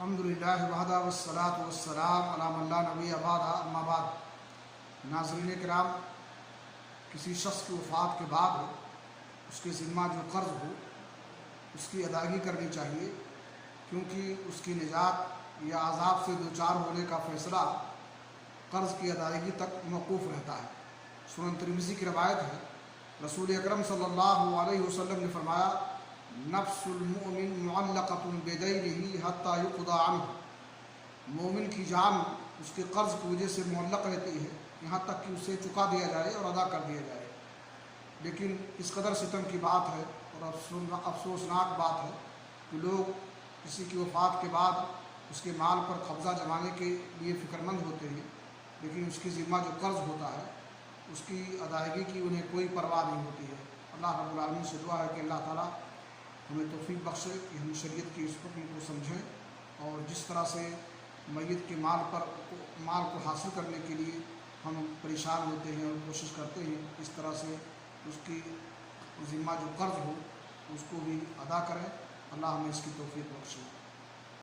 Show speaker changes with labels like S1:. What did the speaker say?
S1: الحمدللہ وحدہ والصلاۃ والسلام علی من لا نبی بعدہ اما بعد۔ ناظرین کرام، کسی شخص کی وفات کے بعد اس کے ذمہ جو قرض ہو اس کی ادائیگی کرنی چاہیے، کیونکہ اس کی نجات یا عذاب سے دوچار ہونے کا فیصلہ قرض کی ادائیگی تک موقوف رہتا ہے۔ سنن ترمذی کی روایت ہے، رسول اکرم صلی اللہ علیہ وسلم نے فرمایا، نفس المؤمن معلقۃ بدینہ حتی یقضی عنہ۔ مومن کی جان اس کے قرض کی وجہ سے معلق رہتی ہے یہاں تک کہ اسے چکا دیا جائے اور ادا کر دیا جائے۔ لیکن اس قدر ستم کی بات ہے اور افسوسناک بات ہے کہ لوگ کسی کی وفات کے بعد اس کے مال پر قبضہ جمانے کے لیے فکر مند ہوتے ہیں، لیکن اس کی ذمہ جو قرض ہوتا ہے اس کی ادائیگی کی انہیں کوئی پرواہ نہیں ہوتی ہے۔ اللہ رب العالمین سے دعا ہے کہ اللہ تعالیٰ ہمیں توفیق بخشے کہ ہم شریعت کی اس حکم کو سمجھیں، اور جس طرح سے میت کے مال کو حاصل کرنے کے لیے ہم پریشان ہوتے ہیں اور کوشش کرتے ہیں، اس طرح سے اس کی ذمہ جو قرض ہو اس کو بھی ادا کریں۔ اللہ ہمیں اس کی توفیق بخشے۔